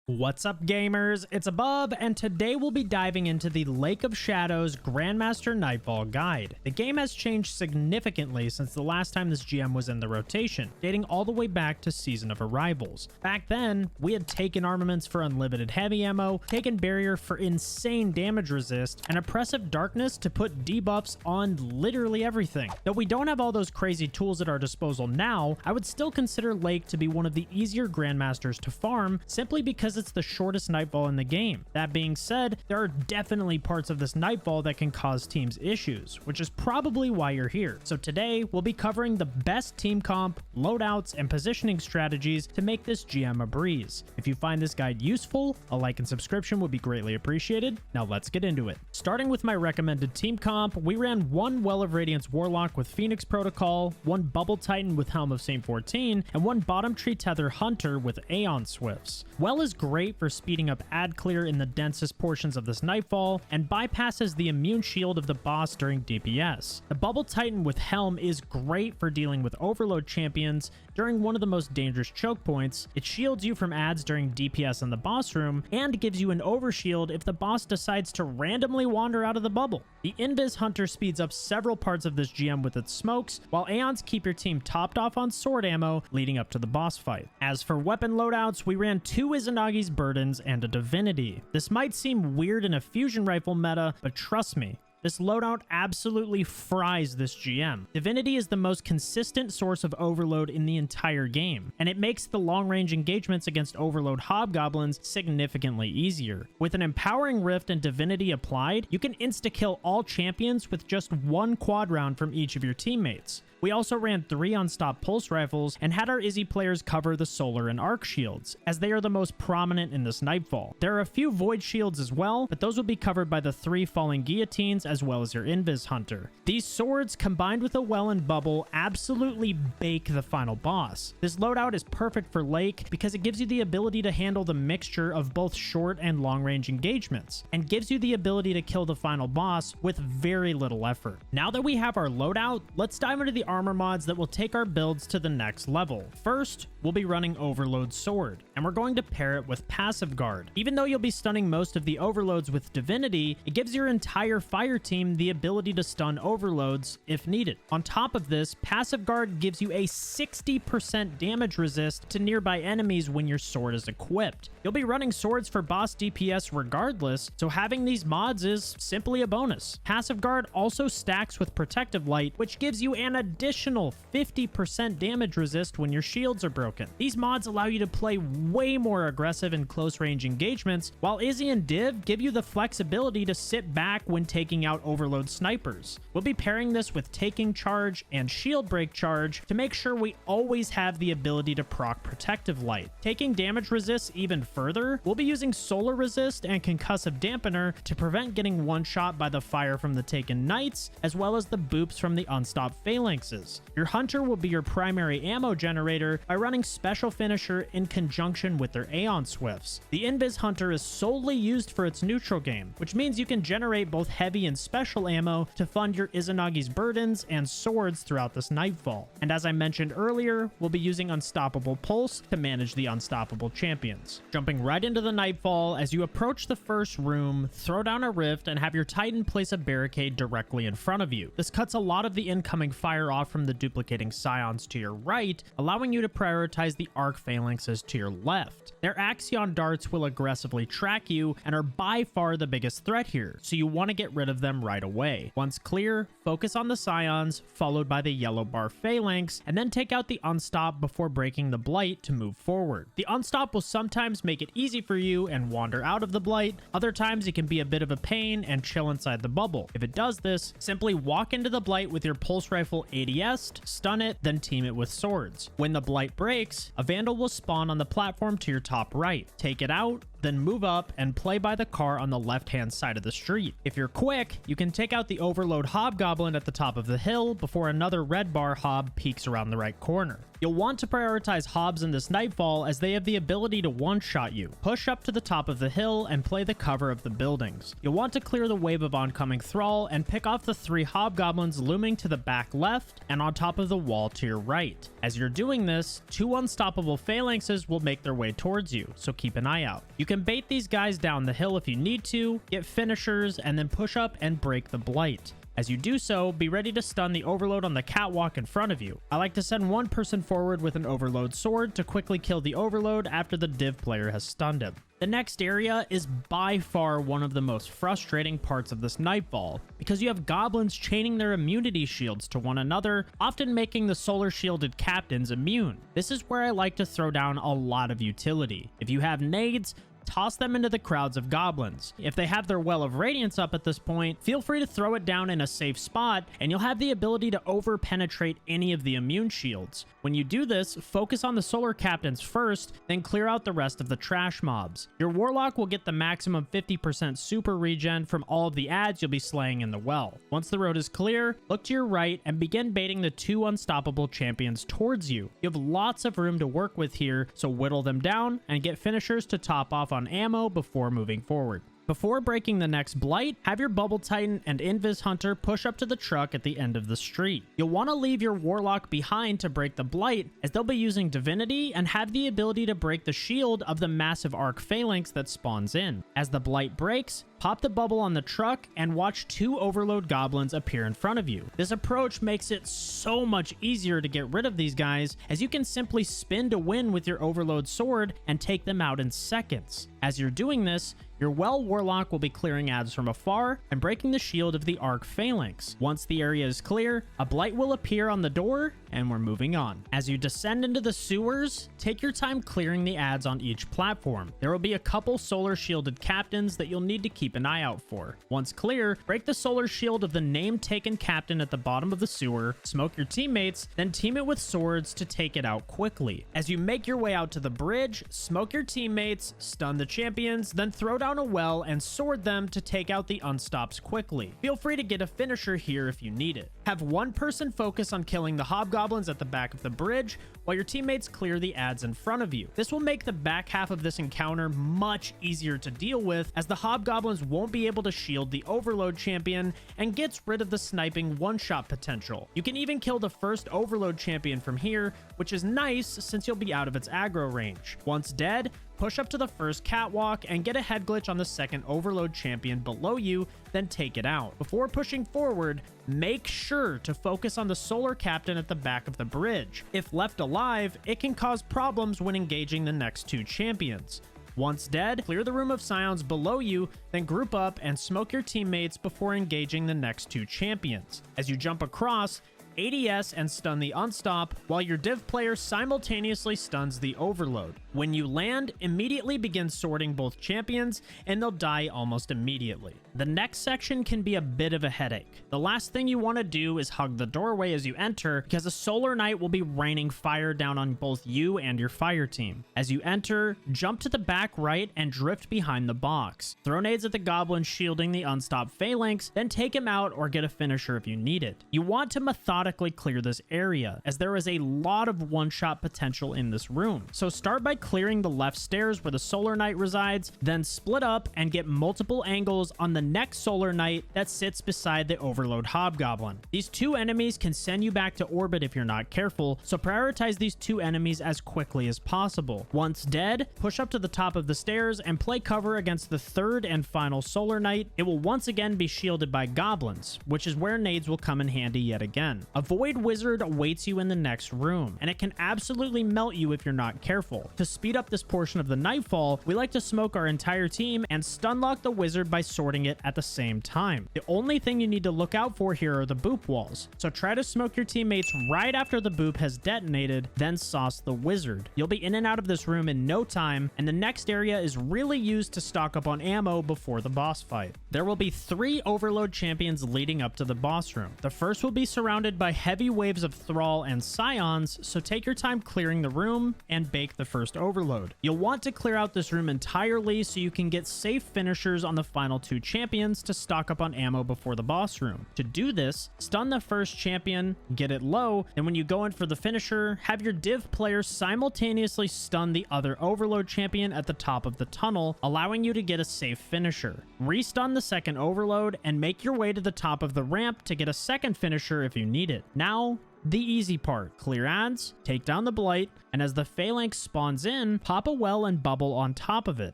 What's up, gamers? It's Above, and today we'll be diving into the Lake of Shadows Grandmaster Nightfall guide. The game has changed significantly since the last time this GM was in the rotation, dating all the way back to Season of Arrivals. Back then, we had taken armaments for unlimited heavy ammo, taken barrier for insane damage resist, and oppressive darkness to put debuffs on literally everything. Though we don't have all those crazy tools at our disposal now, I would still consider Lake to be one of the easier Grandmasters to farm, simply because it's the shortest Nightfall in the game. That being said, there are definitely parts of this Nightfall that can cause teams issues, which is probably why you're here. So today, we'll be covering the best team comp, loadouts, and positioning strategies to make this GM a breeze. If you find this guide useful, a like and subscription would be greatly appreciated. Now let's get into it. Starting with my recommended team comp, we ran one Well of Radiance Warlock with Phoenix Protocol, one Bubble Titan with Helm of Saint 14, and one Bottom Tree Tether Hunter with Aeon Swifts. Well is great for speeding up ad clear in the densest portions of this Nightfall, and bypasses the immune shield of the boss during DPS. The Bubble Titan with Helm is great for dealing with overload champions during one of the most dangerous choke points. It shields you from ads during DPS in the boss room, and gives you an overshield if the boss decides to randomly wander out of the bubble. The Invis Hunter speeds up several parts of this GM with its smokes, while Aeons keep your team topped off on sword ammo leading up to the boss fight. As for weapon loadouts, we ran two Izanagi's Burdens and a Divinity. This might seem weird in a fusion rifle meta, but trust me, this loadout absolutely fries this GM. Divinity is the most consistent source of overload in the entire game, and it makes the long-range engagements against overload hobgoblins significantly easier. With an empowering rift and Divinity applied, you can insta-kill all champions with just one quad round from each of your teammates. We also ran 3 Unstopped Pulse Rifles and had our Izzy players cover the Solar and Arc Shields, as they are the most prominent in this Nightfall. There are a few Void Shields as well, but those will be covered by the 3 Falling Guillotines as well as your Invis Hunter. These swords, combined with a Well and Bubble, absolutely bake the final boss. This loadout is perfect for Lake because it gives you the ability to handle the mixture of both short and long-range engagements, and gives you the ability to kill the final boss with very little effort. Now that we have our loadout, let's dive into the armor mods that will take our builds to the next level. First, we'll be running Overload Sword, and we're going to pair it with Passive Guard. Even though you'll be stunning most of the overloads with Divinity, it gives your entire fire team the ability to stun overloads if needed. On top of this, Passive Guard gives you a 60% damage resist to nearby enemies when your sword is equipped. You'll be running swords for boss DPS regardless, so having these mods is simply a bonus. Passive Guard also stacks with Protective Light, which gives you an additional 50% damage resist when your shields are broken. These mods allow you to play way more aggressive in close range engagements, while Izzy and Div give you the flexibility to sit back when taking out overload snipers. We'll be pairing this with Taking Charge and Shield Break Charge to make sure we always have the ability to proc Protective Light. Taking damage resists even further, we'll be using Solar Resist and Concussive Dampener to prevent getting one-shot by the fire from the Taken Knights, as well as the boops from the Unstopped Phalanxes. Your Hunter will be your primary ammo generator by running Special Finisher in conjunction with their Aeon Swifts. The Invis Hunter is solely used for its neutral game, which means you can generate both heavy and special ammo to fund your Izanagi's Burdens and swords throughout this Nightfall. And as I mentioned earlier, we'll be using Unstoppable Pulse to manage the unstoppable champions. Jumping right into the Nightfall, as you approach the first room, throw down a rift and have your Titan place a barricade directly in front of you. This cuts a lot of the incoming fire off from the duplicating Scions to your right, allowing you to prioritize the Arc Phalanxes to your left. Their Axion darts will aggressively track you and are by far the biggest threat here, so you want to get rid of them right away. Once clear, focus on the Scions, followed by the Yellow Bar Phalanx, and then take out the Unstop before breaking the Blight to move forward. The Unstop will sometimes make it easy for you and wander out of the Blight. Other times it can be a bit of a pain and chill inside the bubble. If it does this, simply walk into the Blight with your Pulse Rifle ADS, stun it, then team it with swords. When the Blight breaks, a Vandal will spawn on the platform to your top right. Take it out, then move up and play by the car on the left-hand side of the street. If you're quick, you can take out the overload hobgoblin at the top of the hill before another red bar hob peeks around the right corner. You'll want to prioritize hobs in this Nightfall as they have the ability to one-shot you. Push up to the top of the hill and play the cover of the buildings. You'll want to clear the wave of oncoming thrall and pick off the 3 hobgoblins looming to the back left and on top of the wall to your right. As you're doing this, 2 unstoppable phalanxes will make their way towards you, so keep an eye out. You can bait these guys down the hill if you need to, get finishers, and then push up and break the blight. As you do so, be ready to stun the overload on the catwalk in front of you. I like to send one person forward with an overload sword to quickly kill the overload after the div player has stunned him. The next area is by far one of the most frustrating parts of this Nightfall, because you have goblins chaining their immunity shields to one another, often making the solar shielded captains immune. This is where I like to throw down a lot of utility. If you have nades, toss them into the crowds of goblins. If they have their Well of Radiance up at this point, feel free to throw it down in a safe spot, and you'll have the ability to over-penetrate any of the immune shields. When you do this, focus on the solar captains first, then clear out the rest of the trash mobs. Your warlock will get the maximum 50% super regen from all of the ads you'll be slaying in the well. Once the road is clear, look to your right and begin baiting the 2 unstoppable champions towards you. You have lots of room to work with here, so whittle them down and get finishers to top off on ammo before moving forward. Before breaking the next blight, have your Bubble Titan and Invis Hunter push up to the truck at the end of the street. You'll want to leave your Warlock behind to break the blight, as they'll be using Divinity and have the ability to break the shield of the massive Arc Phalanx that spawns in. As the blight breaks, pop the bubble on the truck and watch 2 overload goblins appear in front of you. This approach makes it so much easier to get rid of these guys, as you can simply spin to win with your overload sword and take them out in seconds. As you're doing this, your Well Warlock will be clearing ads from afar and breaking the shield of the Arc Phalanx. Once the area is clear, a blight will appear on the door, and we're moving on. As you descend into the sewers, take your time clearing the ads on each platform. There will be a couple solar shielded captains that you'll need to keep an eye out for. Once clear, break the solar shield of the name taken captain at the bottom of the sewer, smoke your teammates, then team it with swords to take it out quickly. As you make your way out to the bridge, smoke your teammates, stun the champions, then throw down a well and sword them to take out the unstops quickly. Feel free to get a finisher here if you need it. Have one person focus on killing the hobgoblins at the back of the bridge while your teammates clear the ads in front of you. This will make the back half of this encounter much easier to deal with, as the hobgoblins won't be able to shield the overload champion and gets rid of the sniping one-shot potential. You can even kill the first overload champion from here, which is nice since you'll be out of its aggro range. Once dead, push up to the first catwalk and get a head glitch on the second overload champion below you, then take it out. Before pushing forward, make sure to focus on the solar captain at the back of the bridge. If left alive, it can cause problems when engaging the next 2 champions. Once dead, clear the room of scions below you, then group up and smoke your teammates before engaging the next 2 champions. As you jump across, ADS and stun the unstop, while your div player simultaneously stuns the overload. When you land, immediately begin sorting both champions, and they'll die almost immediately. The next section can be a bit of a headache. The last thing you want to do is hug the doorway as you enter, because a Solar Knight will be raining fire down on both you and your fire team. As you enter, jump to the back right and drift behind the box. Throw nades at the goblin shielding the unstopped phalanx, then take him out or get a finisher if you need it. You want to methodically clear this area, as there is a lot of one-shot potential in this room. So start by clearing the left stairs where the Solar Knight resides, then split up and get multiple angles on the next Solar Knight that sits beside the Overload Hobgoblin. These 2 enemies can send you back to orbit if you're not careful, so prioritize these 2 enemies as quickly as possible. Once dead, push up to the top of the stairs and play cover against the 3rd and final Solar Knight. It will once again be shielded by goblins, which is where nades will come in handy yet again. A Void Wizard awaits you in the next room, and it can absolutely melt you if you're not careful. To speed up this portion of the Nightfall, we like to smoke our entire team and stun lock the wizard by sorting it at the same time. The only thing you need to look out for here are the boop walls, so try to smoke your teammates right after the boop has detonated, then sauce the wizard. You'll be in and out of this room in no time, and the next area is really used to stock up on ammo before the boss fight. There will be 3 overload champions leading up to the boss room. The first will be surrounded by heavy waves of thrall and scions, so take your time clearing the room and bake the first overload. You'll want to clear out this room entirely so you can get safe finishers on the final 2 champions to stock up on ammo before the boss room. To do this, stun the first champion, get it low, and when you go in for the finisher, have your div player simultaneously stun the other overload champion at the top of the tunnel, allowing you to get a safe finisher. Restun the second overload and make your way to the top of the ramp to get a second finisher if you need it. Now, the easy part. Clear ads, take down the blight, and as the phalanx spawns in, pop a well and bubble on top of it.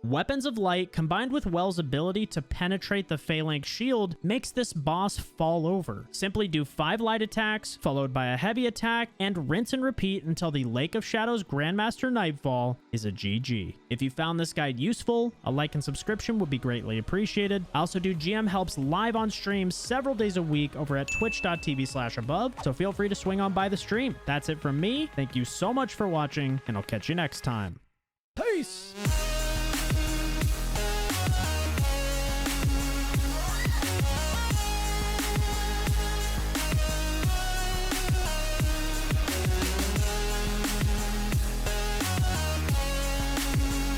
Weapons of Light combined with Well's ability to penetrate the phalanx shield makes this boss fall over. Simply do 5 light attacks, followed by a heavy attack, and rinse and repeat until the Lake of Shadows Grandmaster Nightfall is a GG. If you found this guide useful, a like and subscription would be greatly appreciated. I also do GM helps live on stream several days a week over at twitch.tv/above, so feel free to swing on by the stream. That's it from me. Thank you so much for watching, and I'll catch you next time. Peace!